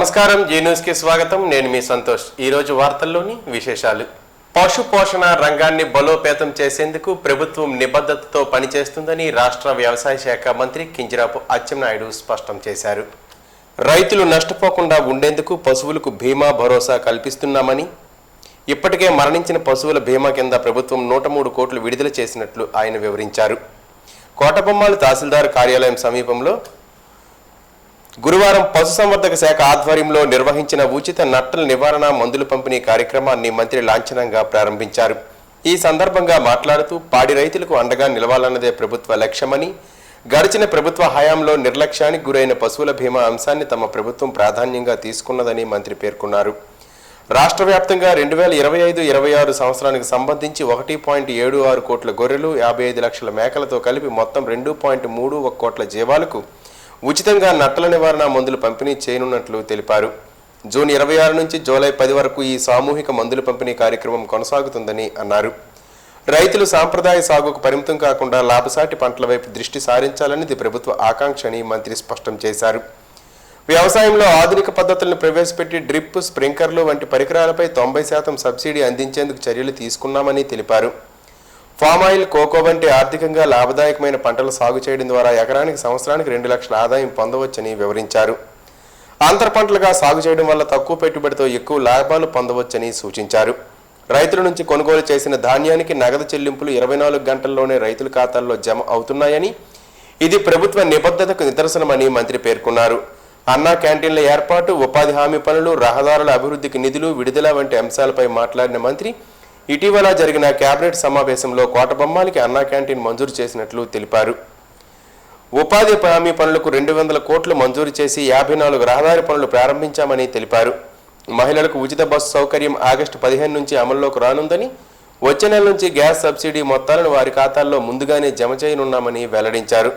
నమస్కారం, G news కి స్వాగతం. నేను మీ సంతోష్. ఈ రోజు వార్తల్లోని విశేషాలు. పశు పోషణ రంగాన్ని బలోపేతం చేసేందుకు ప్రభుత్వం నిబద్ధతతో పనిచేస్తుందని రాష్ట్ర వ్యవసాయ శాఖ మంత్రి కింజరాపు అచ్చెన్నాయుడు స్పష్టం చేశారు. రైతులు నష్టపోకుండా ఉండేందుకు పశువులకు బీమా భరోసా కల్పిస్తున్నామని, ఇప్పటికే మరణించిన పశువుల బీమా కింద ప్రభుత్వం 103 కోట్లు విడుదల చేసినట్లు ఆయన వివరించారు. కోటబొమ్మాలు తహసీల్దార్ కార్యాలయం సమీపంలో గురువారం పశుసంవర్ధక శాఖ ఆధ్వర్యంలో నిర్వహించిన ఉచిత నట్టల నివారణ మందుల పంపిణీ కార్యక్రమాన్ని మంత్రి లాంఛనంగా ప్రారంభించారు. ఈ సందర్భంగా మాట్లాడుతూ పాడి రైతులకు అండగా నిలవాలన్నదే ప్రభుత్వ లక్ష్యమని, గడిచిన ప్రభుత్వ హయాంలో నిర్లక్ష్యానికి గురైన పశువుల బీమా అంశాన్ని తమ ప్రభుత్వం ప్రాధాన్యంగా తీసుకున్నదని మంత్రి పేర్కొన్నారు. రాష్ట్ర వ్యాప్తంగా 2025-26 సంవత్సరానికి సంబంధించి 1.76 కోట్ల గొర్రెలు, 55 లక్షల మేకలతో కలిపి మొత్తం 2.31 కోట్ల జీవాలకు ఉచితంగా నట్టల నివారణ మందులు పంపిణీ చేయనున్నట్లు తెలిపారు. జూన్ 26 నుంచి జూలై 10 వరకు ఈ సామూహిక మందుల పంపిణీ కార్యక్రమం కొనసాగుతుందని అన్నారు. రైతులు సాంప్రదాయ సాగుకు పరిమితం కాకుండా లాభసాటి పంటల వైపు దృష్టి సారించాలనేది ప్రభుత్వ ఆకాంక్ష అని మంత్రి స్పష్టం చేశారు. వ్యవసాయంలో ఆధునిక పద్ధతులను ప్రవేశపెట్టి డ్రిప్, స్ప్రింక్లర్లు వంటి పరికరాలపై 90% సబ్సిడీ అందించేందుకు చర్యలు తీసుకున్నామని తెలిపారు. ఫామాయిల్, కోకో వంటి ఆర్థికంగా లాభదాయకమైన పంటలు సాగు చేయడం ద్వారా ఎకరానికి సంవత్సరానికి 2 లక్షల ఆదాయం పొందవచ్చని వివరించారు. అంతర పంటలుగా సాగు చేయడం వల్ల తక్కువ పెట్టుబడితో ఎక్కువ లాభాలు పొందవచ్చని సూచించారు. రైతుల నుంచి కొనుగోలు చేసిన ధాన్యానికి నగదు చెల్లింపులు 24 గంటల్లోనే రైతుల ఖాతాల్లో జమ అవుతున్నాయని, ఇది ప్రభుత్వ నిబద్ధతకు నిదర్శనమని మంత్రి పేర్కొన్నారు. అన్నా క్యాంటీన్ల ఏర్పాటు, ఉపాధి హామీ పనులు, రహదారుల అభివృద్ధికి నిధులు విడుదల వంటి అంశాలపై మాట్లాడిన మంత్రి ఇటీవల జరిగిన కేబినెట్ సమావేశంలో కోటబొమ్మాలికి అన్నా క్యాంటీన్ మంజూరు చేసినట్లు తెలిపారు. ఉపాధి హామీ పనులకు 200 కోట్లు మంజూరు చేసి 54 రహదారి పనులు ప్రారంభించామని తెలిపారు. మహిళలకు ఉచిత బస్సు సౌకర్యం ఆగస్టు 15 నుంచి అమల్లోకి రానుందని, వచ్చే నెల నుంచి గ్యాస్ సబ్సిడీ మొత్తాలను వారి ఖాతాల్లో ముందుగానే జమ చేయనున్నామని వెల్లడించారు.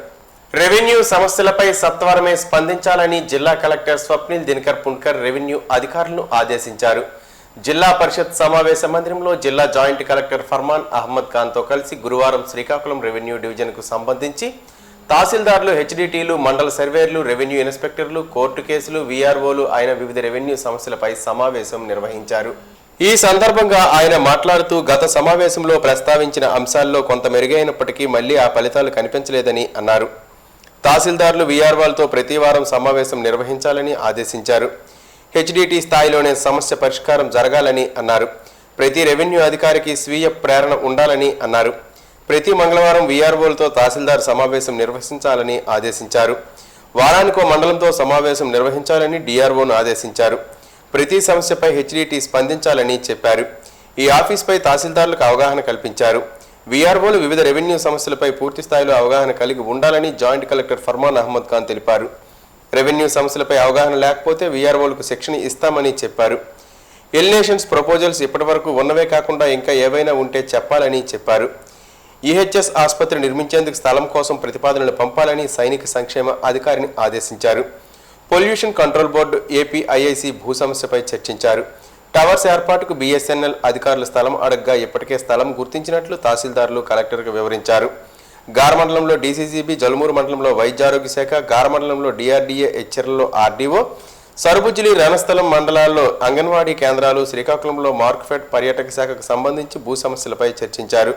రెవెన్యూ సమస్యలపై సత్వరమే స్పందించాలని జిల్లా కలెక్టర్ స్వప్నిల్ దినకర్ పుణ్కర్ రెవెన్యూ అధికారులను ఆదేశించారు. జిల్లా పరిషత్ సమావేశ మందిరంలో జిల్లా జాయింట్ కలెక్టర్ ఫర్మాన్ అహ్మద్ ఖాన్తో కలిసి గురువారం శ్రీకాకుళం రెవెన్యూ డివిజన్కు సంబంధించి తహసీల్దార్లు, హెచ్డిటీలు, మండల సర్వేర్లు, రెవెన్యూ ఇన్స్పెక్టర్లు, కోర్టు కేసులు, వీఆర్ఓలు ఆయన వివిధ రెవెన్యూ సమస్యలపై సమావేశం నిర్వహించారు. ఈ సందర్భంగా ఆయన మాట్లాడుతూ గత సమావేశంలో ప్రస్తావించిన అంశాల్లో కొంత మెరుగైనప్పటికీ మళ్లీ ఆ ఫలితాలు కనిపించలేదని అన్నారు. తహసీల్దార్లు, వీఆర్ఓలతో ప్రతి వారం సమావేశం నిర్వహించాలని ఆదేశించారు. హెచ్డిటి స్థాయిలోనే సమస్య పరిష్కారం జరగాలని అన్నారు. ప్రతి రెవెన్యూ అధికారికి స్వీయ ప్రేరణ ఉండాలని అన్నారు. ప్రతి మంగళవారం వీఆర్ఓలతో తహసీల్దార్ సమావేశం నిర్వహించాలని ఆదేశించారు. వారానికో మండలంతో సమావేశం నిర్వహించాలని డిఆర్ఓను ఆదేశించారు. ప్రతి సమస్యపై హెచ్డిటి స్పందించాలని చెప్పారు. ఈ ఆఫీస్పై తహసీల్దార్లకు అవగాహన కల్పించారు. వీఆర్ఓలు వివిధ రెవెన్యూ సమస్యలపై పూర్తి స్థాయిలో అవగాహన కలిగి ఉండాలని జాయింట్ కలెక్టర్ ఫర్మాన్ అహ్మద్ ఖాన్ తెలిపారు. రెవెన్యూ సమస్యలపై అవగాహన లేకపోతే వీఆర్ఓలకు శిక్షణ ఇస్తామని చెప్పారు. ఎలినేషన్స్ ప్రపోజల్స్ ఇప్పటివరకు ఉన్నవే కాకుండా ఇంకా ఏవైనా ఉంటే చెప్పాలని చెప్పారు. ఈహెచ్ఎస్ ఆసుపత్రి నిర్మించేందుకు స్థలం కోసం ప్రతిపాదనలు పంపాలని సైనిక సంక్షేమ అధికారిని ఆదేశించారు. పొల్యూషన్ కంట్రోల్ బోర్డు, ఏపీఐఐసి భూ సమస్యపై చర్చించారు. టవర్స్ ఏర్పాటుకు బిఎస్ఎన్ఎల్ అధికారులు స్థలం అడగ్గా ఇప్పటికే స్థలం గుర్తించినట్లు తహసీల్దార్లు కలెక్టర్కు వివరించారు. గార్ మండలంలో డీసీసీబీ, జలుమూరు మండలంలో వైద్యారోగ్య శాఖ, గార్ మండలంలో డిఆర్డీఏ, హెచ్ఆర్ఎల్లో ఆర్డీఓ, సరుబుజ్జిలి, రణస్థలం మండలాల్లో అంగన్వాడీ కేంద్రాలు, శ్రీకాకుళంలో మార్క్ఫెడ్ పర్యాటక శాఖకు సంబంధించి భూ సమస్యలపై చర్చించారు.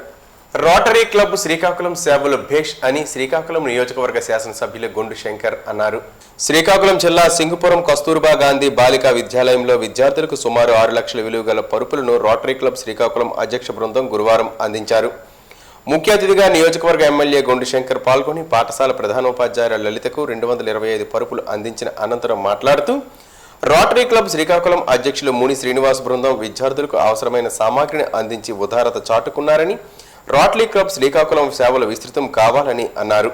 రోటరీ క్లబ్ శ్రీకాకుళం సేవలు భేష్ అని శ్రీకాకుళం నియోజకవర్గ శాసనసభ్యులు గొండు శంకర్ అన్నారు. శ్రీకాకుళం జిల్లా సింగుపురం కస్తూర్బా గాంధీ బాలికా విద్యాలయంలో విద్యార్థులకు సుమారు 6 లక్షల విలువ గల పరుపులను రోటరీ క్లబ్ శ్రీకాకుళం అధ్యక్ష బృందం గురువారం అందించారు. ముఖ్య అతిథిగా నియోజకవర్గ ఎమ్మెల్యే గొండు శంకర్ పాల్గొని పాఠశాల ప్రధానోపాధ్యాయుల లలితకు 225 పరుపులు అందించిన అనంతరం మాట్లాడుతూ రోటరీ క్లబ్ శ్రీకాకుళం అధ్యక్షులు ముని శ్రీనివాస్ బృందం విద్యార్థులకు అవసరమైన సామాగ్రిని అందించి ఉదారత చాటుకున్నారని, రోటరీ క్లబ్ శ్రీకాకుళం సేవలు విస్తృతం కావాలని అన్నారు.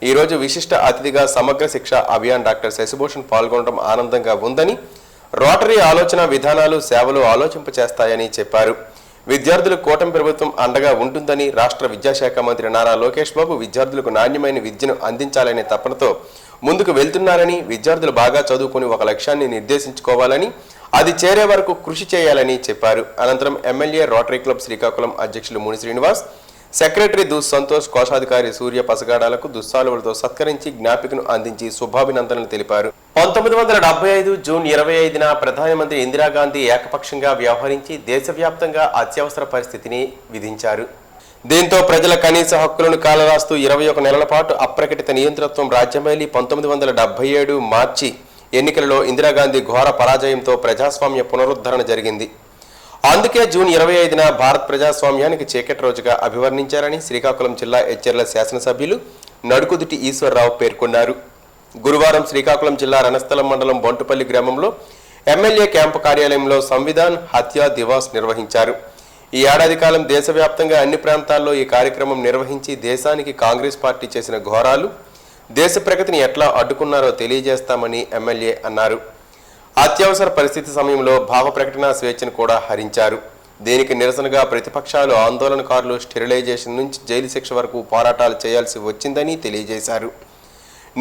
ఈ రోజు విశిష్ట అతిథిగా సమగ్ర శిక్ష అభియాన్ డాక్టర్ శశిభూషణ్ పాల్గొనడం ఆనందంగా ఉందని, రోటరీ ఆలోచన విధానాలు సేవలు ఆలోచింపచేస్తాయని చెప్పారు. విద్యార్థులకు కూటమి ప్రభుత్వం అండగా ఉంటుందని, రాష్ట్ర విద్యాశాఖ మంత్రి నారా లోకేష్ బాబు విద్యార్థులకు నాణ్యమైన విద్యను అందించాలనే తపనతో ముందుకు వెళ్తున్నారని, విద్యార్థులు బాగా చదువుకుని ఒక లక్ష్యాన్ని నిర్దేశించుకోవాలని, అది చేరే వరకు కృషి చేయాలని చెప్పారు. అనంతరం ఎమ్మెల్యే, రోటరీ క్లబ్ శ్రీకాకుళం అధ్యక్షులు ముని శ్రీనివాస్, సెక్రటరీ దుస్ సంతోష్, కోశాధికారి సూర్య పసగాడాలకు దుస్సాలువలతో సత్కరించి జ్ఞాపికను అందించి శుభాభినందనలు తెలిపారు. 1975 జూన్ 25న ప్రధానమంత్రి ఇందిరాగాంధీ ఏకపక్షంగా వ్యవహరించి దేశవ్యాప్తంగా అత్యవసర పరిస్థితిని విధించారు. దీంతో ప్రజల కనీస హక్కులను కాలరాస్తూ 21 నెలల పాటు అప్రకటిత నియంతృత్వం రాజ్యమేలి 1977 మార్చి ఎన్నికలలో ఇందిరాగాంధీ ఘోర పరాజయంతో ప్రజాస్వామ్య పునరుద్ధరణ జరిగింది. అందుకే జూన్ 25న భారత్ ప్రజాస్వామ్యానికి చీకటి రోజుగా అభివర్ణించారని శ్రీకాకుళం జిల్లా ఎచ్చెర్ల శాసనసభ్యులు నడుకుదుటి ఈశ్వరరావు పేర్కొన్నారు. గురువారం శ్రీకాకుళం జిల్లా రణస్థలం మండలం బొంటుపల్లి గ్రామంలో ఎమ్మెల్యే క్యాంపు కార్యాలయంలో సంవిధాన్ హత్యా దివాస్ నిర్వహించారు. ఈ ఏడాది కాలం దేశవ్యాప్తంగా అన్ని ప్రాంతాల్లో ఈ కార్యక్రమం నిర్వహించి దేశానికి కాంగ్రెస్ పార్టీ చేసిన ఘోరాలు, దేశ ప్రగతిని ఎట్లా అడ్డుకున్నారో తెలియజేస్తామని ఎమ్మెల్యే అన్నారు. అత్యవసర పరిస్థితి సమయంలో భావ ప్రకటన స్వేచ్ఛను కూడా హరించారు. దీనికి నిరసనగా ప్రతిపక్షాలు, ఆందోళనకారులు స్టెరిలైజేషన్ నుంచి జైలు శిక్ష వరకు పోరాటాలు చేయాల్సి వచ్చిందని తెలియజేశారు.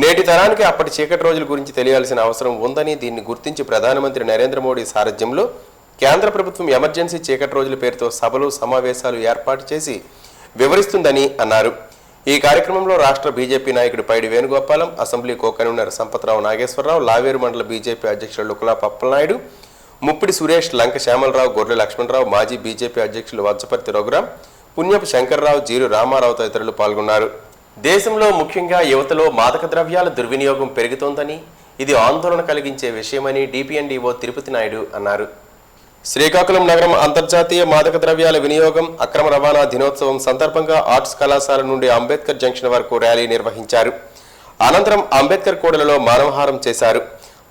నేటి తరానికి అప్పటి చీకటి రోజుల గురించి తెలియాల్సిన అవసరం ఉందని, దీన్ని గుర్తించి ప్రధానమంత్రి నరేంద్ర మోడీ సారథ్యంలో కేంద్ర ప్రభుత్వం ఎమర్జెన్సీ చీకటి రోజుల పేరుతో సభలు, సమావేశాలు ఏర్పాటు చేసి వివరిస్తుందని అన్నారు. ఈ కార్యక్రమంలో రాష్ట్ర బీజేపీ నాయకుడు Paidi Venugopalam, assembly co convener Sampatrao Nageswararao, Laveru Mandal BJP అధ్యక్షులు లుకలా పప్పలనాయుడు, ముప్పిడి సురేష్, లంక శ్యామలరావు, గొర్రె లక్ష్మణరావు, మాజీ బీజేపీ అధ్యక్షులు వజ్జపర్తి రఘురాం, పుణ్యపు శంకర్రావు, జీరు రామారావు తదితరులు పాల్గొన్నారు. దేశంలో ముఖ్యంగా యువతలో మాదక ద్రవ్యాల దుర్వినియోగం పెరుగుతోందని, ఇది ఆందోళన కలిగించే విషయమని డిపిఎన్డిఓ తిరుపతి నాయుడు అన్నారు. శ్రీకాకుళం నగరం అంతర్జాతీయ మాదక ద్రవ్యాల వినియోగం అక్రమ రవాణా దినోత్సవం సందర్భంగా ఆర్ట్స్ కళాశాల నుండి అంబేద్కర్ జంక్షన్ వరకు ర్యాలీ నిర్వహించారు. అనంతరం అంబేద్కర్ కూడలిలో మానవహారం చేశారు.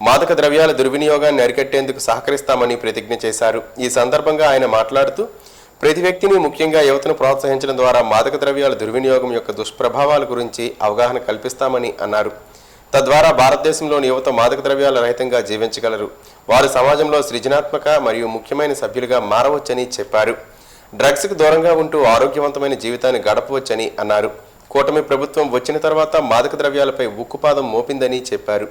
మాదక ద్రవ్యాల దుర్వినియోగాన్ని అరికట్టేందుకు సహకరిస్తామని ప్రతిజ్ఞ చేశారు. ఈ సందర్భంగా ఆయన మాట్లాడుతూ ప్రతి వ్యక్తిని, ముఖ్యంగా యువతను ప్రోత్సహించడం ద్వారా మాదక ద్రవ్యాల దుర్వినియోగం యొక్క దుష్ప్రభావాల గురించి అవగాహన కల్పిస్తామని అన్నారు. తద్వారా భారతదేశంలోని యువత మాదక ద్రవ్యాల రహితంగా జీవించగలరు. వారు సమాజంలో సృజనాత్మక మరియు ముఖ్యమైన సభ్యులుగా మారవచ్చని చెప్పారు. డ్రగ్స్కు దూరంగా ఉంటూ ఆరోగ్యవంతమైన జీవితాన్ని గడపవచ్చని అన్నారు. కూటమి ప్రభుత్వం వచ్చిన తర్వాత మాదక ద్రవ్యాలపై ఉక్కుపాదం మోపిందని చెప్పారు.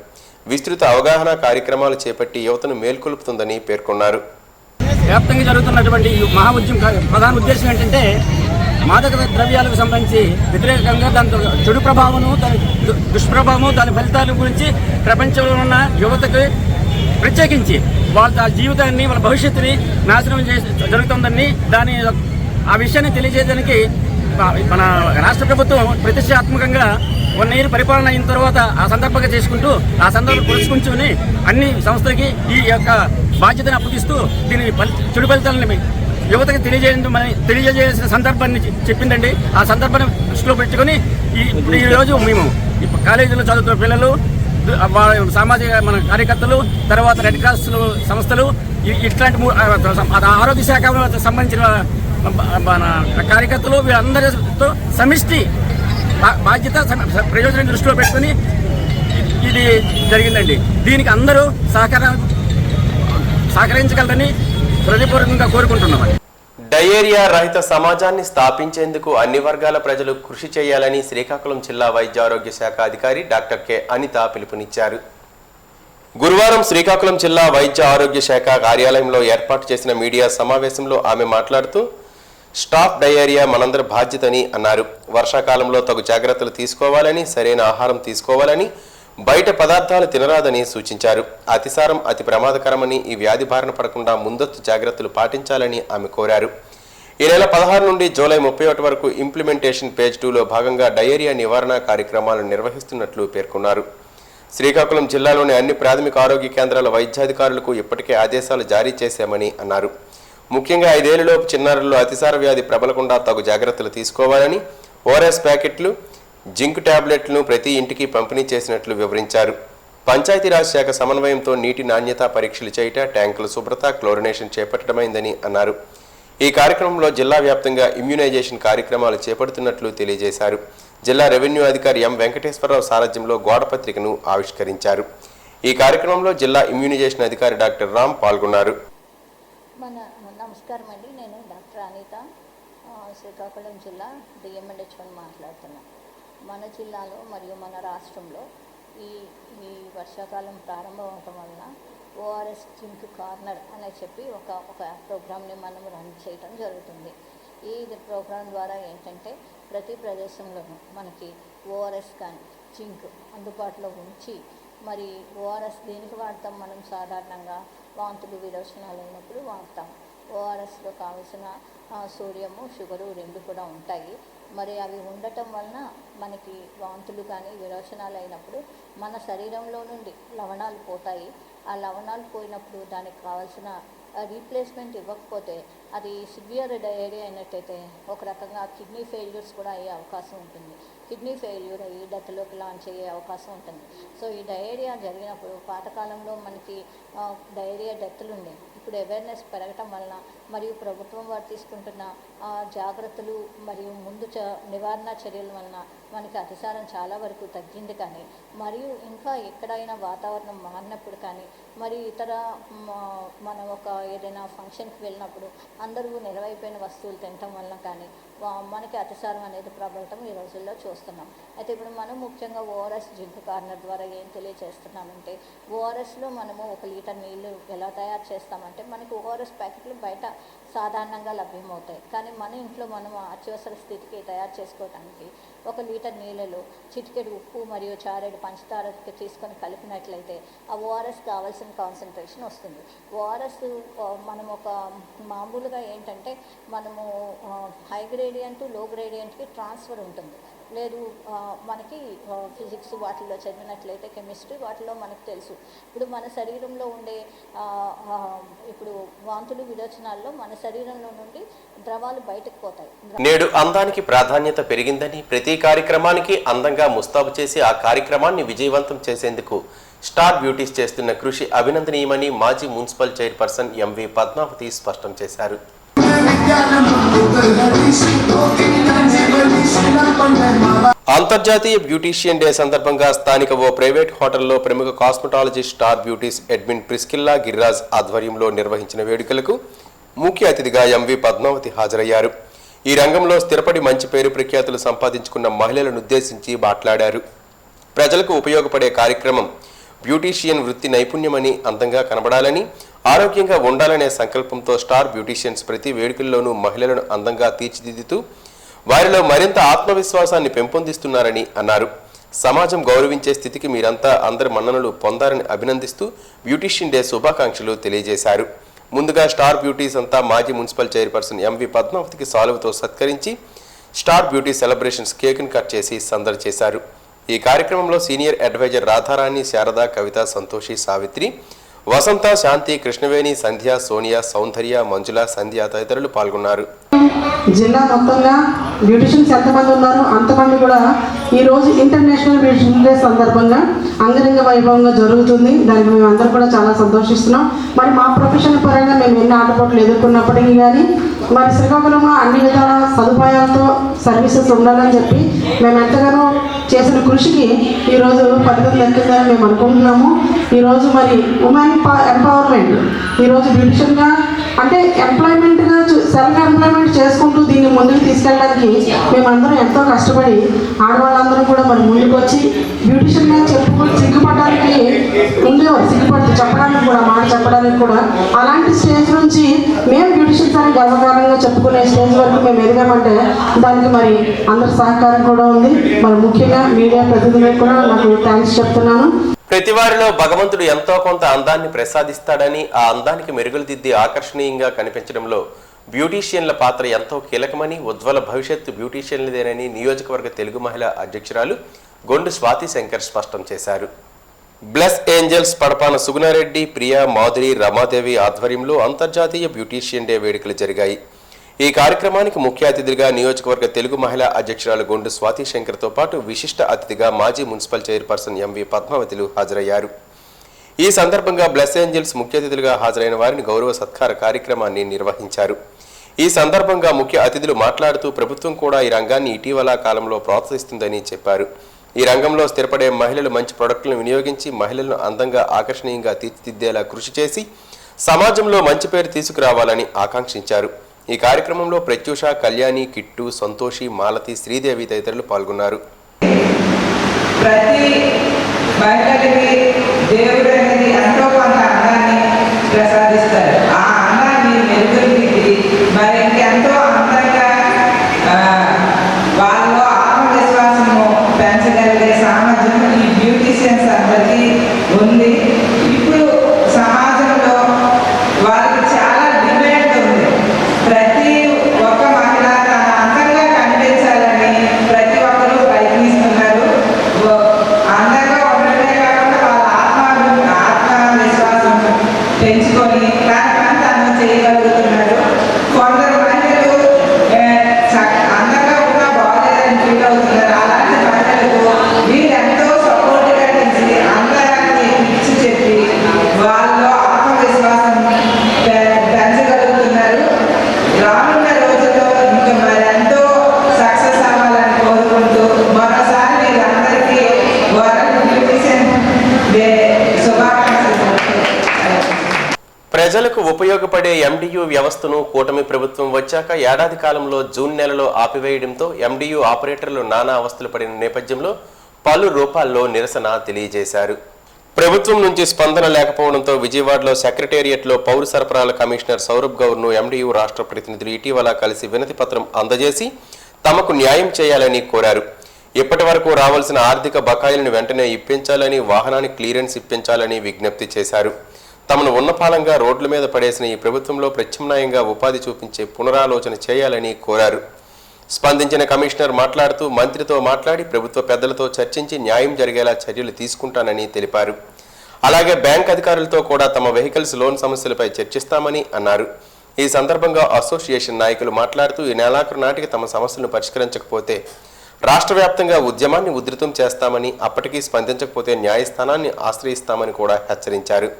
విస్తృత అవగాహన కార్యక్రమాలు చేపట్టి యువతను మేల్కొల్పుతుందని పేర్కొన్నారు. వ్యాప్తంగా జరుగుతున్నటువంటి మహా ఉద్యమం ప్రధాన ఉద్దేశం ఏంటంటే మాదక ద్రవ్యాలకు సంబంధించి వ్యతిరేకంగా దాని చెడు ప్రభావము, దాని దుష్ప్రభావము, దాని ఫలితాల గురించి ప్రపంచంలో ఉన్న యువతకు ప్రత్యేకించి వాళ్ళ జీవితాన్ని, వాళ్ళ భవిష్యత్తుని నాశనం జరుగుతుందని ఆ విషయాన్ని తెలియజేయడానికి మన రాష్ట్ర ప్రభుత్వం ప్రతిష్టాత్మకంగా 1 year పరిపాలన అయిన తర్వాత ఆ సందర్భంగా చేసుకుంటూ, ఆ సందర్భం పురస్కరించుకుని అన్ని సంస్థలకి ఈ యొక్క బాధ్యతను అప్పగిస్తూ దీని చెడు ఫలితాలను యువతకు తెలియజేయాల్సిన సందర్భాన్ని చెప్పిందండి. ఆ సందర్భాన్ని దృష్టిలో పెట్టుకుని ఈరోజు మేము కాలేజీలో చదువుతున్న పిల్లలు, సామాజిక మన కార్యకర్తలు, తర్వాత రెడ్ క్రాస్ సంస్థలు, ఇట్లాంటి ఆరోగ్య శాఖకు సంబంధించిన మన కార్యకర్తలు వీళ్ళందరితో సమిష్టి బాధ్యత ప్రయోజనం దృష్టిలో పెట్టుకుని ఇది జరిగిందండి. దీనికి అందరూ సహకరించగలరని హృదయపూర్వకంగా కోరుకుంటున్నాం. డయేరియా రహిత సమాజాన్ని స్థాపించేందుకు అన్ని వర్గాల ప్రజలు కృషి చేయాలని శ్రీకాకుళం జిల్లా వైద్య ఆరోగ్య శాఖ అధికారి డాక్టర్ కె అనిత పిలుపునిచ్చారు. గురువారం శ్రీకాకుళం జిల్లా వైద్య ఆరోగ్య శాఖ కార్యాలయంలో ఏర్పాటు చేసిన మీడియా సమావేశంలో ఆమె మాట్లాడుతూ స్టాప్ డయేరియా మనందరి బాధ్యతని అన్నారు. వర్షాకాలంలో తగు జాగ్రత్తలు తీసుకోవాలని, సరైన ఆహారం తీసుకోవాలని, బయట పదార్థాలు తినరాదని సూచించారు. అతిసారం అతి ప్రమాదకరమని, ఈ వ్యాధి బారిన పడకుండా ముందస్తు జాగ్రత్తలు పాటించాలని ఆమె కోరారు. ఈ నెల 16 నుండి జూలై 31 వరకు ఇంప్లిమెంటేషన్ పేజ్ 2లో భాగంగా డయేరియా నివారణ కార్యక్రమాలను నిర్వహిస్తున్నట్లు పేర్కొన్నారు. శ్రీకాకుళం జిల్లాలోని అన్ని ప్రాథమిక ఆరోగ్య కేంద్రాల వైద్యాధికారులకు ఇప్పటికే ఆదేశాలు జారీ చేశామని అన్నారు. ముఖ్యంగా 5 ఏళ్లలోపు చిన్నారుల్లో అతిసార వ్యాధి ప్రబలకుండా తగు జాగ్రత్తలు తీసుకోవాలని, ఓఆర్ఎస్ ప్యాకెట్లు, జింక్ టాబ్లెట్లను ప్రతి ఇంటికి పంపిణీ చేసినట్లు వివరించారు. పంచాయతీరాజ్ శాఖ సమన్వయంతో నీటి నాణ్యత పరీక్షలు చేయట, ట్యాంకుల శుభ్రత, క్లోరినేషన్ చేపట్టడమైందని అన్నారు. ఈ కార్యక్రమంలో జిల్లా వ్యాప్తంగా ఇమ్యూనైజేషన్ కార్యక్రమాలు చేపడుతున్నట్లు తెలియజేశారు. జిల్లా రెవెన్యూ అధికారి ఎం వెంకటేశ్వరరావు సారథ్యంలో గోడపత్రికను ఆవిష్కరించారు. ఈ కార్యక్రమంలో జిల్లా ఇమ్యూనైజేషన్ అధికారి డాక్టర్ రామ్ పాల్గొన్నారు. నమస్కారం అండి, నేను డాక్టర్ అనిత, శ్రీకాకుళం జిల్లా డిఎంఎన్హెచ్ఓని మాట్లాడుతున్నాను. మన జిల్లాలో మరియు మన రాష్ట్రంలో ఈ వర్షాకాలం ప్రారంభం అవటం వలన ఓఆర్ఎస్ జింక్ కార్నర్ అని చెప్పి ఒక ప్రోగ్రామ్ని మనం రన్ చేయడం జరుగుతుంది. ఈ ప్రోగ్రాం ద్వారా ఏంటంటే ప్రతి ప్రదేశంలోనూ మనకి ఓఆర్ఎస్ కానీ జింక్ అందుబాటులో ఉంచి మరి ఓఆర్ఎస్ దేనికి వాడతాం? మనం సాధారణంగా వాంతులు విరోచనాలు అయినప్పుడు వాడతాం. ఓఆర్ఎస్లో కావాల్సిన సోడియము, షుగరు రెండు కూడా ఉంటాయి. మరి అవి ఉండటం వలన మనకి వాంతులు కానీ విరోచనాలు అయినప్పుడు మన శరీరంలో నుండి లవణాలు పోతాయి. ఆ లవణాలు పోయినప్పుడు దానికి కావాల్సిన రీప్లేస్మెంట్ ఇవ్వకపోతే అది సివియర్ డయేరియా అయినట్టయితే ఒక రకంగా కిడ్నీ ఫెయిల్యూర్స్ కూడా అయ్యే అవకాశం ఉంటుంది. కిడ్నీ ఫెయిల్యూర్ అయ్యి డెత్లోకి లాంచ్ అయ్యే అవకాశం ఉంటుంది. సో ఈ డయేరియా జరిగినప్పుడు పాతకాలంలో మనకి డయేరియా డెత్లు ఉండేవి. ఇప్పుడు అవేర్నెస్ పెరగటం వలన మరియు ప్రభుత్వం వారు తీసుకుంటున్న జాగ్రత్తలు మరియు ముందు నివారణ చర్యల వలన మనకి అతిసారం చాలా వరకు తగ్గింది. కానీ మరియు ఇంకా ఎక్కడైనా వాతావరణం మారినప్పుడు కానీ మరి ఇతర మనం ఏదైనా ఫంక్షన్కి వెళ్ళినప్పుడు అందరూ నిలవైపోయిన వస్తువులు తినటం వలన కానీ మనకి అతిసారం అనేది ప్రబలటం ఈ రోజుల్లో చూస్తున్నాం. అయితే ఇప్పుడు మనం ముఖ్యంగా ఓఆర్ఎస్ జింక్ కార్నర్ ద్వారా ఏం తెలియజేస్తున్నామంటే, ఓఆర్ఎస్లో మనము 1 లీటర్ నీళ్ళు ఎలా తయారు చేస్తామంటే, మనకి ఓఆర్ఎస్ ప్యాకెట్లు బయట సాధారణంగా లభ్యమవుతాయి. కానీ మన ఇంట్లో మనం అత్యవసర స్థితికి తయారు చేసుకోవడానికి 1 లీటర్ నీళ్ళలో చిటికెడు ఉప్పు మరియు చారెడు పంచదార తీసుకొని కలిపినట్లయితే ఆ ఓఆర్ఎస్ కావాల్సిన కాన్సన్ట్రేషన్ వస్తుంది. ఓఆర్ఎస్ మనం మామూలుగా ఏంటంటే మనము హై గ్రేడియంట్ లో గ్రేడియంట్కి ట్రాన్స్ఫర్ ఉంటుంది. లేదు మనకి ఫిజిక్స్ వాటిల్లో చదివినట్లయితే, కెమిస్ట్రీ వాటిలో మనకు తెలుసు. ఇప్పుడు మన శరీరంలో ఉండే ఇప్పుడు వాంతులు విరోచనాల్లో మన శరీరంలో నుండి ద్రవాలు బయటకు పోతాయి. నేడు అందానికి ప్రాధాన్యత పెరిగిందని ప్రతి కార్యక్రమానికి అందంగా ముస్తాబు చేసి ఆ కార్యక్రమాన్ని విజయవంతం చేసేందుకు స్టార్ బ్యూటీస్ చేస్తున్న కృషి అభినందనీయమని మాజీ మున్సిపల్ చైర్పర్సన్ ఎంవి పద్మావతి స్పష్టం చేశారు. అంతర్జాతీయ బ్యూటీషియన్ డే సందర్భంగా స్థానిక ఓ ప్రైవేట్ హోటల్లో ప్రముఖ cosmetologist star beauties admin Priscilla Giriraj ఆధ్వర్యంలో నిర్వహించిన వేడుకలకు ముఖ్య అతిథిగా ఎంవి పద్మావతి హాజరయ్యారు. ఈ రంగంలో స్థిరపడి మంచి పేరు ప్రఖ్యాతులు సంపాదించుకున్న మహిళలను ఉద్దేశించి మాట్లాడారు. ప్రజలకు ఉపయోగపడే కార్యక్రమం బ్యూటీషియన్ వృత్తి నైపుణ్యమని, అందంగా కనబడాలని, ఆరోగ్యంగా ఉండాలనే సంకల్పంతో స్టార్ బ్యూటీషియన్స్ ప్రతి వేడుకల్లోనూ మహిళలను అందంగా తీర్చిదిద్దుతూ వారిలో మరింత ఆత్మవిశ్వాసాన్ని పెంపొందిస్తున్నారని అన్నారు. సమాజం గౌరవించే స్థితికి మీరంతా అందరి మన్ననలు పొందారని అభినందిస్తూ బ్యూటీషియన్ డే శుభాకాంక్షలు తెలియజేశారు. ముందుగా స్టార్ బ్యూటీస్ అంతా మాజీ మున్సిపల్ చైర్పర్సన్ ఎంవి పద్మావతికి సాలువతో సత్కరించి స్టార్ బ్యూటీ సెలబ్రేషన్స్ కేక్ను కట్ చేసి సందడి చేశారు. ఈ కార్యక్రమంలో సీనియర్ అడ్వైజర్ రాధారాణి, శారద, కవిత, సంతోషి, సావిత్రి, వసంత, శాంతి, కృష్ణవేణి, సంధ్య, సోనియా, సౌందర్య, మంజుల, సంధ్య తదితరులు పాల్గొన్నారు. జిల్లా మొత్తంగా బ్యూటిషియన్స్ ఎంతమంది ఉన్నారు అంతమంది కూడా ఈరోజు ఇంటర్నేషనల్ బ్యూటిషియన్ డే సందర్భంగా అంగరంగ వైభవంగా జరుగుతుంది. దానికి మేము అందరూ కూడా చాలా సంతోషిస్తున్నాం. మరి మా ప్రొఫెషన్ పరంగా మేము ఎన్ని ఆటపోట్లు ఎదుర్కొన్నప్పటికీ కానీ మరి శ్రీకాకుళంలో అన్ని విధాల సదుపాయాలతో సర్వీసెస్ ఉండాలని చెప్పి మేము ఎంతగానో చేసిన కృషికి ఈరోజు ఫలితం దక్కిందని మేము అనుకుంటున్నాము. ఈరోజు మరి ఉమెన్ ఎంపవర్మెంట్ ఈరోజు బ్యూటిషియన్గా అంటే ఎంప్లాయ్మెంట్గా సెల్ఫ్ ఎంప్లాయ్మెంట్ చేసుకుంటూ దీన్ని ముందుకు తీసుకెళ్ళడానికి మేమందరం ఎంతో కష్టపడి ఆడవాళ్ళందరూ కూడా మరి ముందుకు వచ్చి బ్యూటిషియన్గా సిగ్గుపడడానికి ఉండేవారు, సిగ్గుపడుతూ చెప్పడానికి కూడా, మాట చెప్పడానికి కూడా. అలాంటి స్టేజ్ నుంచి మేము బ్యూటిషియన్స్ అని గర్వకారంగా చెప్పుకునే స్టేజ్ వరకు మేము ఎదిగామంటే దానికి మరి అందరి సహకారం కూడా ఉంది. మరి ముఖ్యంగా మీడియా ప్రతినిధులకు కూడా నాకు థ్యాంక్స్ చెప్తున్నాను. ప్రతి వారిలో భగవంతుడు ఎంతో కొంత అందాన్ని ప్రసాదిస్తాడని, ఆ అందానికి మెరుగులు దిద్ది ఆకర్షణీయంగా కనిపించడంలో బ్యూటీషియన్ల పాత్ర ఎంతో కీలకమని, ఉజ్వల భవిష్యత్తు బ్యూటీషియన్లదేనని నియోజకవర్గ తెలుగు మహిళా అధ్యక్షురాలు గొండు స్వాతి శంకర్ స్పష్టం చేశారు. బ్లెస్ ఏంజల్స్ పడపాన సుగుణారెడ్డి, ప్రియా, మాధురి, రమాదేవి ఆధ్వర్యంలో అంతర్జాతీయ బ్యూటీషియన్ డే వేడుకలు జరిగాయి. ఈ కార్యక్రమానికి ముఖ్య అతిథిగా నియోజకవర్గ తెలుగు మహిళా అధ్యక్షురాలు గొండు స్వాతి శంకర్తో పాటు విశిష్ట అతిథిగా మాజీ మున్సిపల్ చైర్పర్సన్ ఎంవి పద్మావతిలు హాజరయ్యారు. ఈ సందర్భంగా బ్లెస్ ఏంజల్స్ ముఖ్య అతిథులుగా హాజరైన వారిని గౌరవ సత్కార కార్యక్రమాన్ని నిర్వహించారు. ఈ సందర్భంగా ముఖ్య అతిథులు మాట్లాడుతూ ప్రభుత్వం కూడా ఈ రంగాన్ని ఇటీవల కాలంలో ప్రోత్సహిస్తుందని చెప్పారు. ఈ రంగంలో స్థిరపడే మహిళలు మంచి ప్రొడక్టులను వినియోగించి మహిళలను అందంగా, ఆకర్షణీయంగా తీర్చిదిద్దేలా కృషి చేసి సమాజంలో మంచి పేరు తీసుకురావాలని ఆకాంక్షించారు. ఈ కార్యక్రమంలో ప్రత్యూష, కళ్యాణి, కిట్టు, సంతోషి, మాలతి, శ్రీదేవి తదితరులు పాల్గొన్నారు. ప్రతి మహిళకి దేవుడు అనేది ఎంతో కొంత అందాన్ని ప్రసాదిస్తారు. ఆ అందాన్ని మెరుగుదిద్ది మరి ఇంకెంతో అందంగా వాళ్ళలో ఆత్మవిశ్వాసము పెంచగలిగే సామర్థ్యం ఈ బ్యూటీషియన్స్ అందరికీ ప్రజలకు ఉపయోగపడే MDU వ్యవస్థను కూటమి ప్రభుత్వం వచ్చాక ఏడాది కాలంలో జూన్ నెలలో ఆపివేయడంతో MDU ఆపరేటర్లు నానా అవస్థలు పడిన నేపథ్యంలో పలు రూపాల్లో నిరసన తెలియజేశారు. ప్రభుత్వం నుంచి స్పందన లేకపోవడంతో విజయవాడలో సెక్రటేరియట్లో పౌర సరఫరాల కమిషనర్ సౌరభ్ గౌర్ను MDU రాష్ట్ర ప్రతినిధులు ఇటీవల కలిసి వినతి పత్రం అందజేసి తమకు న్యాయం చేయాలని కోరారు. ఇప్పటి వరకు రావాల్సిన ఆర్థిక బకాయిలను వెంటనే ఇప్పించాలని, వాహనానికి క్లియరెన్స్ ఇప్పించాలని విజ్ఞప్తి చేశారు. తమను ఉన్నపాలంగా రోడ్ల మీద పడేసిన ఈ ప్రభుత్వంలో ప్రత్యామ్నాయంగా ఉపాధి చూపించే పునరాలోచన చేయాలని కోరారు. స్పందించిన కమిషనర్ మాట్లాడుతూ మంత్రితో మాట్లాడి ప్రభుత్వ పెద్దలతో చర్చించి న్యాయం జరిగేలా చర్యలు తీసుకుంటానని తెలిపారు. అలాగే బ్యాంక్ అధికారులతో కూడా తమ వెహికల్స్ లోన్ సమస్యలపై చర్చిస్తామని అన్నారు. ఈ సందర్భంగా అసోసియేషన్ నాయకులు మాట్లాడుతూ ఈ నెలాఖరు నాటికి తమ సమస్యలను పరిష్కరించకపోతే రాష్ట్ర వ్యాప్తంగా ఉద్యమాన్ని ఉధృతం చేస్తామని, అప్పటికీ స్పందించకపోతే న్యాయస్థానాన్ని ఆశ్రయిస్తామని కూడా హెచ్చరించారు.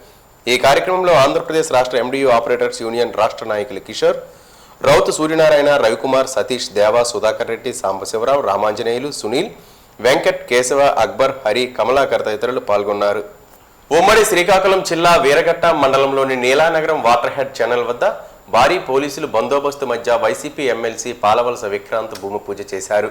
ఈ కార్యక్రమంలో ఆంధ్రప్రదేశ్ రాష్ట్ర MDU ఆపరేటర్స్ యూనియన్ రాష్ట్ర నాయకులు కిషోర్, రౌతు సూర్యనారాయణ, రవికుమార్, సతీష్, దేవా, సుధాకర్ రెడ్డి, సాంబశివరావు, రామాంజనేయులు, సునీల్, వెంకట్, కేశవ, అక్బర్, హరి, కమలాకర్ తదితరులు పాల్గొన్నారు. ఉమ్మడి శ్రీకాకుళం జిల్లా వీరఘట్ట మండలంలోని నీలానగరం వాటర్ హెడ్ ఛానల్ వద్ద భారీ పోలీసులు బందోబస్తు మధ్య వైసీపీ ఎమ్మెల్సీ పాలవలస విక్రాంత్ భూమి పూజ చేశారు.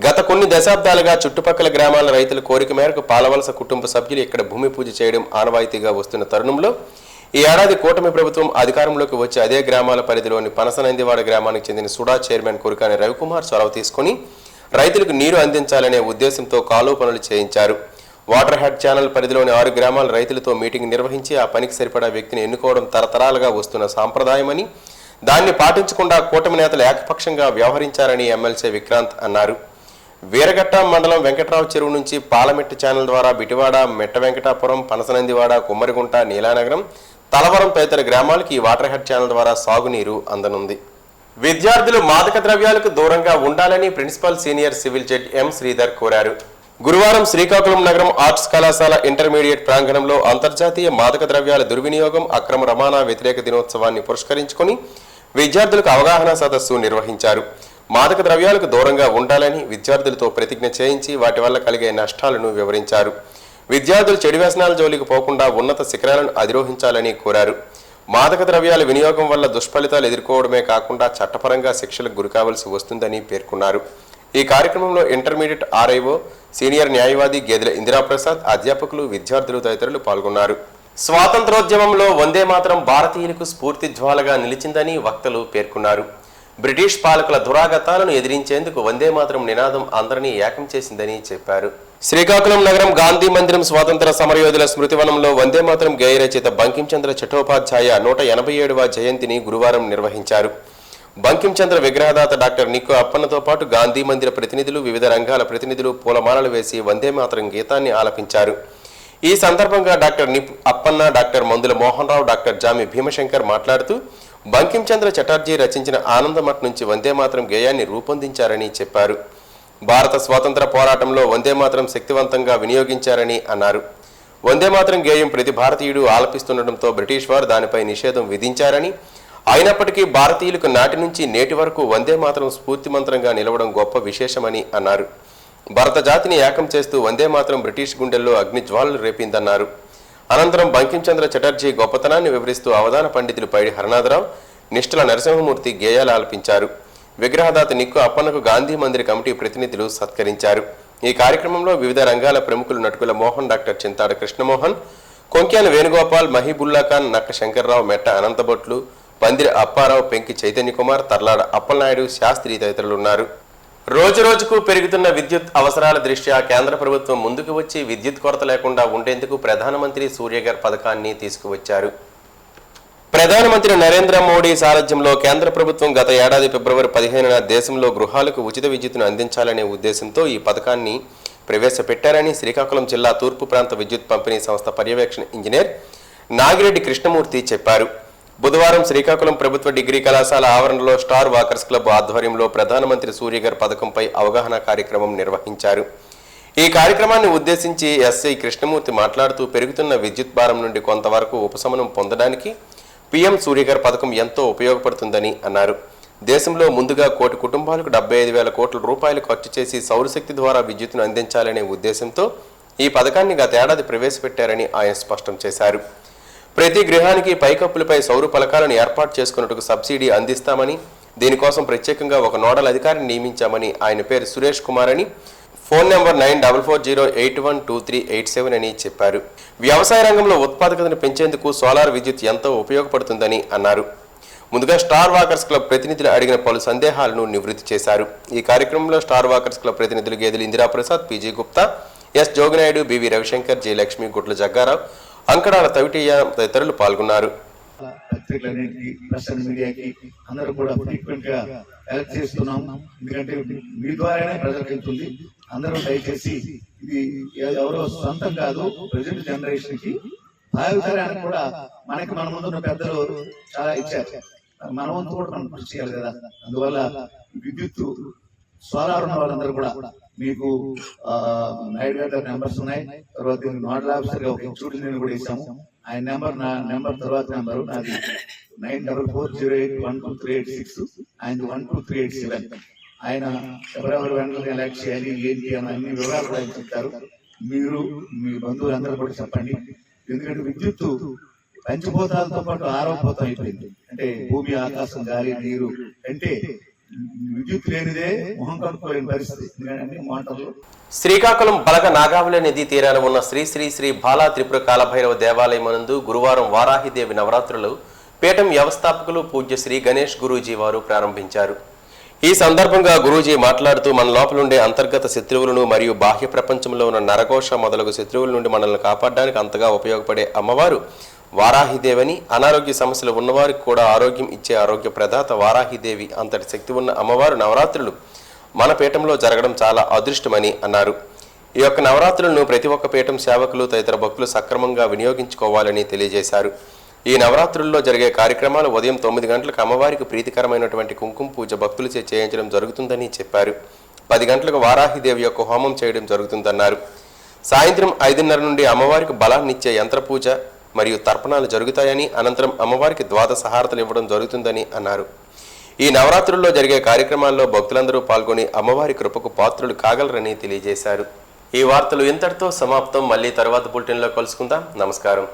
గత కొన్ని దశాబ్దాలుగా చుట్టుపక్కల గ్రామాల రైతుల కోరిక మేరకు పాలవలస కుటుంబ సభ్యులు ఇక్కడ భూమి పూజ చేయడం ఆనవాయితీగా వస్తున్న తరుణంలో ఈ ఏడాది కూటమి ప్రభుత్వం అధికారంలోకి వచ్చి అదే గ్రామాల పరిధిలోని పనసనందివాడ గ్రామానికి చెందిన సుడా చైర్మన్ కురికాని రవికుమార్ చొరవ తీసుకుని రైతులకు నీరు అందించాలనే ఉద్దేశంతో కాలువ పనులు చేయించారు. వాటర్ హెడ్ ఛానల్ పరిధిలోని 6 గ్రామాల రైతులతో మీటింగ్ నిర్వహించి ఆ పనికి సరిపడా వ్యక్తిని ఎన్నుకోవడం తరతరాలుగా వస్తున్న సాంప్రదాయమని, దాన్ని పాటించకుండా కూటమి నేతలు ఏకపక్షంగా వ్యవహరించారని ఎమ్మెల్సీ విక్రాంత్ అన్నారు. వీరఘట్ట మండలం వెంకట్రావు చెరువు నుంచి పాలమెట్టు ఛానల్ ద్వారా బిటివాడ, మెట్ట వెంకటాపురం, పనసనందివాడ, కుమ్మరిగుంట, నీలానగరం, తలవరం తదితర గ్రామాలకు ఈ వాటర్ హెడ్ ఛానల్ ద్వారా సాగునీరు అందనుంది. విద్యార్థులు మాదక ద్రవ్యాలకు దూరంగా ఉండాలని principal senior civil judge M Sridhar కోరారు. గురువారం శ్రీకాకుళం నగరం ఆర్ట్స్ కళాశాల ఇంటర్మీడియట్ ప్రాంగణంలో అంతర్జాతీయ మాదక ద్రవ్యాల దుర్వినియోగం, అక్రమ రవాణా వ్యతిరేక దినోత్సవాన్ని పురస్కరించుకుని విద్యార్థులకు అవగాహన సదస్సు నిర్వహించారు. మాదక ద్రవ్యాలకు దూరంగా ఉండాలని విద్యార్థులతో ప్రతిజ్ఞ చేయించి వాటి వల్ల కలిగే నష్టాలను వివరించారు. విద్యార్థులు చెడు వ్యసనాల జోలికి పోకుండా ఉన్నత శిఖరాలను అధిరోహించాలని కోరారు. మాదక ద్రవ్యాల వినియోగం వల్ల దుష్ఫలితాలు ఎదుర్కోవడమే కాకుండా చట్టపరంగా శిక్షలకు గురికావలసి వస్తుందని పేర్కొన్నారు. ఈ కార్యక్రమంలో ఇంటర్మీడియట్ RIO, సీనియర్ న్యాయవాది గేదెల ఇందిరాప్రసాద్, అధ్యాపకులు, విద్యార్థులు తదితరులు పాల్గొన్నారు. స్వాతంత్రోద్యమంలో వందే మాతరం భారతీయులకు స్ఫూర్తి జ్వాలగా నిలిచిందని వక్తలు పేర్కొన్నారు. బ్రిటిష్ పాలకుల దురాగతాలను ఎదిరించేందుకు వందే మాతరం నినాదం అందరినీ ఏకం చేసిందని చెప్పారు. శ్రీకాకుళం నగరం గాంధీ మందిరం స్వాతంత్ర సమరయోధుల స్మృతివనంలో వందే మాతరం గేయ రచయిత బంకించంద్ర చట్టోపాధ్యాయ 187వ జయంతిని గురువారం నిర్వహించారు. బంకించంద్ర విగ్రహదాత డాక్టర్ నిక్కు అప్పన్నతో పాటు గాంధీ మందిర ప్రతినిధులు, వివిధ రంగాల ప్రతినిధులు పూలమాలలు వేసి వందే మాతరం గీతాన్ని ఆలపించారు. ఈ సందర్భంగా డాక్టర్ నిప్పు అప్పన్న, డాక్టర్ మందుల మోహన్ రావు, డాక్టర్ జామి భీమశంకర్ మాట్లాడుతూ బంకించంద్ర చటర్జీ రచించిన ఆనందమఠ్ నుంచి వందే మాతరం గేయాన్ని రూపొందించారని చెప్పారు. భారత స్వాతంత్ర పోరాటంలో వందే మాతరం శక్తివంతంగా వినియోగించారని అన్నారు. వందే మాతరం గేయం ప్రతి భారతీయుడు ఆలపిస్తుండటంతో బ్రిటిష్ వారు దానిపై నిషేధం విధించారని, అయినప్పటికీ భారతీయులకు నాటి నుంచి నేటి వరకు వందే మాతరం స్ఫూర్తి మంత్రంగా నిలవడం గొప్ప విశేషమని అన్నారు. భారత జాతిని ఏకం చేస్తూ వందే మాతరం బ్రిటిష్ గుండెల్లో అగ్నిజ్వాలలు రేపిందన్నారు. అనంతరం బంకించంద్ర చటర్జీ గొప్పతనాన్ని వివరిస్తూ అవధాన పండితులు పైడి హరనాథరావు, నిష్ఠల నరసింహమూర్తి గేయాలు ఆలపించారు. విగ్రహదాత నిక్కు అప్పన్నకు గాంధీ మందిర కమిటీ ప్రతినిధులు సత్కరించారు. ఈ కార్యక్రమంలో వివిధ రంగాల ప్రముఖులు నటుకుల మోహన్, డాక్టర్ చింతాడ కృష్ణమోహన్, కొంక్యాన వేణుగోపాల్, మహీబుల్లా ఖాన్, నక్క శంకర్రావు, మెట్ట అనంతబొట్లు, పందిరి అప్పారావు, పెంకి చైతన్య కుమార్, తర్లాడ అప్పలనాయుడు, శాస్త్రి తదితరులు ఉన్నారు. రోజురోజుకు పెరుగుతున్న విద్యుత్ అవసరాల దృష్ట్యా కేంద్ర ప్రభుత్వం ముందుకు వచ్చి విద్యుత్ కొరత లేకుండా ఉండేందుకు ప్రధానమంత్రి సూర్యఘర్ పథకాన్ని తీసుకువచ్చారు. ప్రధానమంత్రి నరేంద్ర మోడీ సారథ్యంలో కేంద్ర ప్రభుత్వం గత ఏడాది ఫిబ్రవరి 15న దేశంలో గృహాలకు ఉచిత విద్యుత్తును అందించాలనే ఉద్దేశంతో ఈ పథకాన్ని ప్రవేశపెట్టారని శ్రీకాకుళం జిల్లా తూర్పు ప్రాంత విద్యుత్ పంపిణీ సంస్థ పర్యవేక్షణ ఇంజనీర్ నాగిరెడ్డి కృష్ణమూర్తి చెప్పారు. బుధవారం శ్రీకాకుళం ప్రభుత్వ డిగ్రీ కళాశాల ఆవరణలో స్టార్ వాకర్స్ క్లబ్ ఆధ్వర్యంలో ప్రధానమంత్రి సూర్యఘర్ పథకంపై అవగాహన కార్యక్రమం నిర్వహించారు. ఈ కార్యక్రమాన్ని ఉద్దేశించి ఎస్ఐ కృష్ణమూర్తి మాట్లాడుతూ పెరుగుతున్న విద్యుత్ భారం నుండి కొంతవరకు ఉపశమనం పొందడానికి PM సూర్యఘర్ పథకం ఎంతో ఉపయోగపడుతుందని అన్నారు. దేశంలో ముందుగా 1 కోటి కుటుంబాలకు 75,000 కోట్ల రూపాయలు ఖర్చు చేసి సౌరశక్తి ద్వారా విద్యుత్తును అందించాలనే ఉద్దేశంతో ఈ పథకాన్ని గత ఏడాది ప్రవేశపెట్టారని ఆయన స్పష్టం చేశారు. ప్రతి గృహానికి పైకప్పులపై సౌర ఫలకాలను ఏర్పాటు చేసుకున్నట్టుకు సబ్సిడీ అందిస్తామని, దీనికోసం ప్రత్యేకంగా ఒక నోడల్ అధికారిని నియమించామని, ఆయన పేరు సురేష్ కుమార్ అని, ఫోన్ నెంబర్ 9440812387 అని చెప్పారు. వ్యవసాయ రంగంలో ఉత్పాదకతను పెంచేందుకు సోలార్ విద్యుత్ ఎంతో ఉపయోగపడుతుందని అన్నారు. ముందుగా స్టార్ వాకర్స్ క్లబ్ ప్రతినిధులు అడిగిన పలు సందేహాలను నివృత్తి చేశారు. ఈ కార్యక్రమంలో స్టార్ వాకర్స్ క్లబ్ ప్రతినిధులు Gedela Indiraprasad, PG Gupta, S Joginaidu, BV Ravishankar, G Lakshmi, Gutla Jaggarao, Ankadala Tavitayya తదితరులు పాల్గొన్నారు. పత్రికలన్నింటికి, ప్రెస్ అండ్ మీడియాకి అందరూ కూడా ఫ్రీక్వెంట్ గా హెల్ప్ చేస్తున్నాం. ఎందుకంటే మీ ద్వారానే ప్రజలకు వెళ్తుంది. అందరూ దయచేసి ఇది ఎవరో సొంతం కాదు, ప్రజెంట్ జనరేషన్ కి భావితరానికి కూడా మనకి మన ముందున్న పెద్దలు చాలా ఇచ్చారు. మన వంతు కూడా మనం కృషి చేయాలి కదా. అందువల్ల విద్యుత్ సోలార్ ఉన్న వాళ్ళందరూ కూడా మీకు నాయుడు గారి నెంబర్స్ ఉన్నాయి. తర్వాత నోడల్ ఆఫీసర్ గా ఒక ఇన్స్టిట్యూట్ నేను కూడా ఇస్తాము. ఆయన నెంబర్, నా నెంబర్ తర్వాత నెంబరు నాది 9440812386, ఆయన 12387. ఆయన ఎవరెవరు వెంటనే ఎలక్ట్ చేయాలి ఏంటి అని అన్ని వివరాలు కూడా ఆయన చెప్తారు. మీరు మీ బంధువులందరూ కూడా చెప్పండి. ఎందుకంటే విద్యుత్తు పంచభూతాలతో పాటు ఆరోగ్యభూతం అయిపోయింది. అంటే భూమి, ఆకాశం, గాలి, నీరు అంటే విద్యుత్ లేనిదే మొహం కడుక్కోలేని పరిస్థితి. ఎందుకంటే మోటార్లు. శ్రీకాకుళం బలగ నాగావళి నదీ తీరాన ఉన్న శ్రీ శ్రీ శ్రీ బాలా త్రిపుర కాలభైరవ దేవాలయం నందు గురువారం వారాహిదేవి నవరాత్రులు పీఠం వ్యవస్థాపకులు పూజ్య శ్రీ గణేష్ గురూజీ వారు ప్రారంభించారు. ఈ సందర్భంగా గురూజీ మాట్లాడుతూ, మన లోపలుండే అంతర్గత శత్రువులను మరియు బాహ్య ప్రపంచంలో ఉన్న నరఘోష మొదలగు శత్రువుల నుండి మనల్ని కాపాడడానికి అంతగా ఉపయోగపడే అమ్మవారు వారాహిదేవని, అనారోగ్య సమస్యలు ఉన్నవారికి కూడా ఆరోగ్యం ఇచ్చే ఆరోగ్య ప్రదాత వారాహిదేవి అంతటి శక్తి ఉన్న అమ్మవారు నవరాత్రులు మన పీఠంలో జరగడం చాలా అదృష్టమని అన్నారు. ఈ యొక్క నవరాత్రులను ప్రతి ఒక్క పీఠం సేవకులు తదితర భక్తులు సక్రమంగా వినియోగించుకోవాలని తెలియజేశారు. ఈ నవరాత్రుల్లో జరిగే కార్యక్రమాలు ఉదయం 9 గంటలకు అమ్మవారికి ప్రీతికరమైనటువంటి కుంకుమ పూజ భక్తులచే చేయించడం జరుగుతుందని చెప్పారు. 10 గంటలకు వారాహిదేవి యొక్క హోమం చేయడం జరుగుతుందన్నారు. సాయంత్రం 5:30 నుండి అమ్మవారికి బలాన్నిచ్చే యంత్ర పూజ మరియు తర్పణాలు జరుగుతాయని, అనంతరం అమ్మవారికి ద్వాదశ హారతలు ఇవ్వడం జరుగుతుందని అన్నారు. ఈ నవరాత్రుల్లో జరిగే కార్యక్రమాల్లో భక్తులందరూ పాల్గొని అమ్మవారి కృపకు పాత్రులు కాగలరని తెలియజేశారు. ఈ వార్తలు ఇంతటితో సమాప్తం. మళ్ళీ తర్వాత బులెటిన్లో కలుసుకుందాం. నమస్కారం.